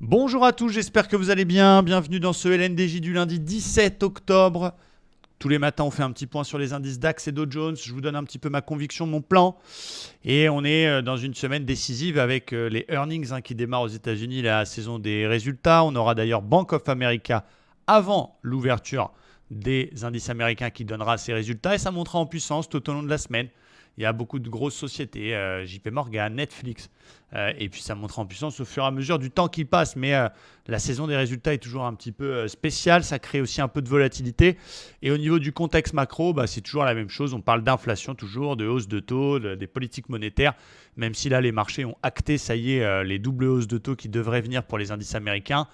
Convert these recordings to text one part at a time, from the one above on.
Bonjour à tous, j'espère que vous allez bien. Bienvenue dans ce LNDJ du lundi 17 octobre. Tous les matins, on fait un petit point sur les indices DAX et Dow Jones. Je vous donne un petit peu ma conviction, mon plan. Et on est dans une semaine décisive avec les earnings qui démarrent aux États-Unis, la saison des résultats. On aura d'ailleurs Bank of America avant l'ouverture des indices américains qui donnera ses résultats. Et ça montera en puissance tout au long de la semaine. Il y a beaucoup de grosses sociétés, JP Morgan, Netflix, et puis ça montre en puissance au fur et à mesure du temps qui passe. Mais la saison des résultats est toujours un petit peu spéciale, ça crée aussi un peu de volatilité. Et au niveau du contexte macro, c'est toujours la même chose. On parle d'inflation toujours, de hausse de taux, des politiques monétaires, même si là les marchés ont acté, ça y est, les doubles hausses de taux qui devraient venir pour les indices américains.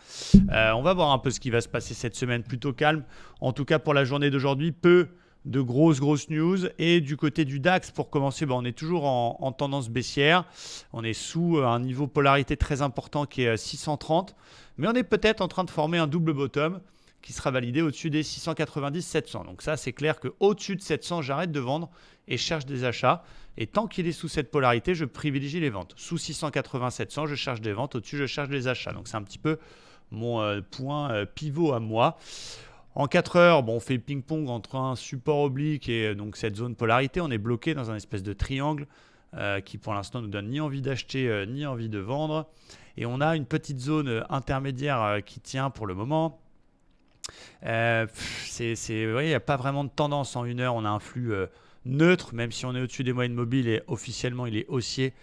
On va voir un peu ce qui va se passer cette semaine, plutôt calme. En tout cas pour la journée d'aujourd'hui, peu de grosses news. Et du côté du DAX, pour commencer, on est toujours en tendance baissière. On est sous un niveau polarité très important qui est 630. Mais on est peut-être en train de former un double bottom qui sera validé au-dessus des 690-700. Donc ça, c'est clair qu'au-dessus de 700, j'arrête de vendre et cherche des achats. Et tant qu'il est sous cette polarité, je privilégie les ventes. Sous 680-700, je cherche des ventes. Au-dessus, je cherche des achats. Donc c'est un petit peu mon point pivot à moi. En 4 heures, on fait ping-pong entre un support oblique et donc cette zone polarité. On est bloqué dans un espèce de triangle qui pour l'instant nous donne ni envie d'acheter ni envie de vendre. Et on a une petite zone intermédiaire qui tient pour le moment. Il n'y a pas vraiment de tendance en 1 heure. On a un flux neutre, même si on est au-dessus des moyennes mobiles et officiellement il est haussier.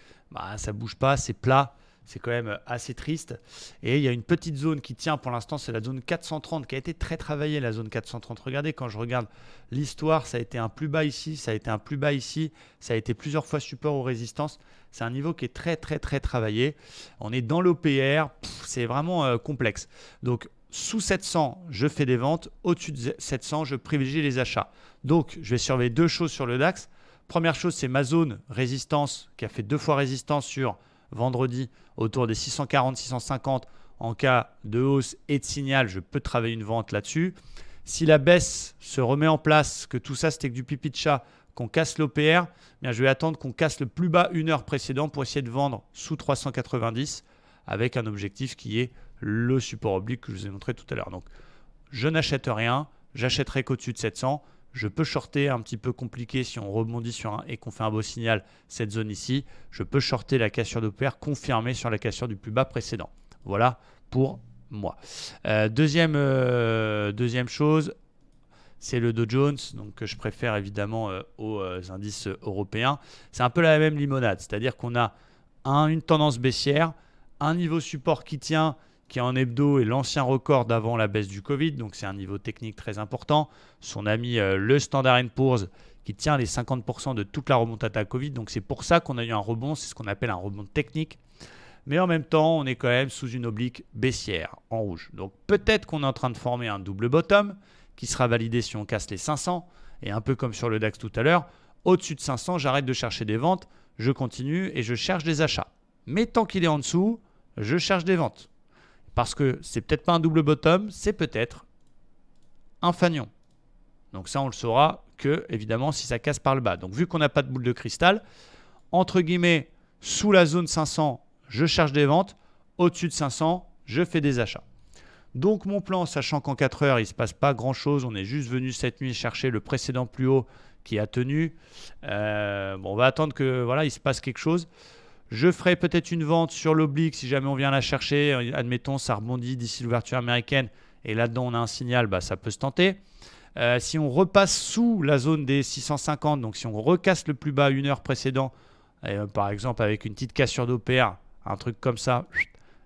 Ça ne bouge pas, c'est plat. C'est quand même assez triste. Et il y a une petite zone qui tient pour l'instant, c'est la zone 430 qui a été très travaillée, la zone 430. Regardez, quand je regarde l'histoire, ça a été un plus bas ici, ça a été un plus bas ici, ça a été plusieurs fois support ou résistance. C'est un niveau qui est très travaillé. On est dans l'OPR, c'est vraiment complexe. Donc, sous 700, je fais des ventes. Au-dessus de 700, je privilégie les achats. Donc, je vais surveiller deux choses sur le DAX. Première chose, c'est ma zone résistance qui a fait 2 fois résistance sur vendredi autour des 640-650. En cas de hausse et de signal, je peux travailler une vente là-dessus. Si la baisse se remet en place, que tout ça c'était que du pipi de chat, qu'on casse l'OPR, je vais attendre qu'on casse le plus bas 1 heure précédente pour essayer de vendre sous 390 avec un objectif qui est le support oblique que je vous ai montré tout à l'heure. Donc je n'achète rien, j'achèterai qu'au-dessus de 700. Je peux shorter, un petit peu compliqué si on rebondit sur et qu'on fait un beau signal, cette zone ici. Je peux shorter la cassure d'OPR confirmée sur la cassure du plus bas précédent. Voilà pour moi. Deuxième chose, c'est le Dow Jones, donc que je préfère évidemment aux indices européens. C'est un peu la même limonade, c'est-à-dire qu'on a une tendance baissière, un niveau support qui tient, qui est en hebdo et l'ancien record d'avant la baisse du Covid. Donc, c'est un niveau technique très important. Son ami, le Standard & Poor's, qui tient les 50% de toute la remontade à Covid. Donc, c'est pour ça qu'on a eu un rebond. C'est ce qu'on appelle un rebond technique. Mais en même temps, on est quand même sous une oblique baissière en rouge. Donc, peut-être qu'on est en train de former un double bottom qui sera validé si on casse les 500. Et un peu comme sur le DAX tout à l'heure, au-dessus de 500, j'arrête de chercher des ventes. Je continue et je cherche des achats. Mais tant qu'il est en dessous, je cherche des ventes. Parce que c'est peut-être pas un double bottom, c'est peut-être un fanion. Donc ça, on le saura que, évidemment, si ça casse par le bas. Donc vu qu'on n'a pas de boule de cristal, entre guillemets, sous la zone 500, je cherche des ventes. Au-dessus de 500, je fais des achats. Donc mon plan, sachant qu'en 4 heures, il ne se passe pas grand-chose. On est juste venu cette nuit chercher le précédent plus haut qui a tenu. On va attendre que il se passe quelque chose. Je ferai peut-être une vente sur l'oblique si jamais on vient la chercher. Admettons, ça rebondit d'ici l'ouverture américaine et là-dedans on a un signal, ça peut se tenter. Si on repasse sous la zone des 650, donc si on recasse le plus bas 1 heure précédent, par exemple avec une petite cassure d'OPR, un truc comme ça,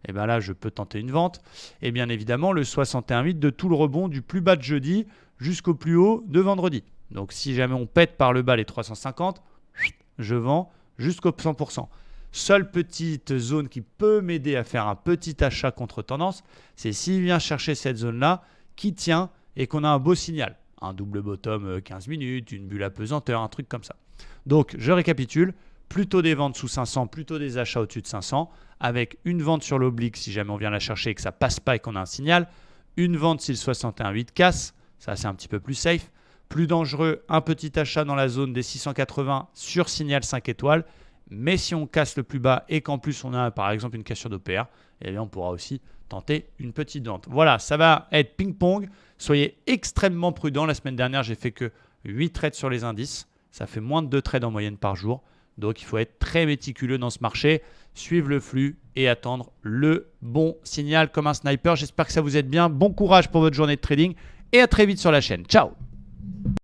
et là je peux tenter une vente. Et bien évidemment le 61,8 de tout le rebond du plus bas de jeudi jusqu'au plus haut de vendredi. Donc si jamais on pète par le bas les 350, je vends jusqu'au 100%. Seule petite zone qui peut m'aider à faire un petit achat contre tendance, c'est s'il vient chercher cette zone-là qui tient et qu'on a un beau signal. Un double bottom 15 minutes, une bulle à pesanteur, un truc comme ça. Donc, je récapitule. Plutôt des ventes sous 500, plutôt des achats au-dessus de 500, avec une vente sur l'oblique si jamais on vient la chercher et que ça ne passe pas et qu'on a un signal. Une vente si le 61,8 casse, ça c'est un petit peu plus safe. Plus dangereux, un petit achat dans la zone des 680 sur signal 5 étoiles. Mais si on casse le plus bas et qu'en plus on a par exemple une cassure d'OPR, eh bien on pourra aussi tenter une petite vente. Voilà, ça va être ping-pong. Soyez extrêmement prudents. La semaine dernière, j'ai fait que 8 trades sur les indices. Ça fait moins de 2 trades en moyenne par jour. Donc il faut être très méticuleux dans ce marché, suivre le flux et attendre le bon signal comme un sniper. J'espère que ça vous aide bien. Bon courage pour votre journée de trading et à très vite sur la chaîne. Ciao!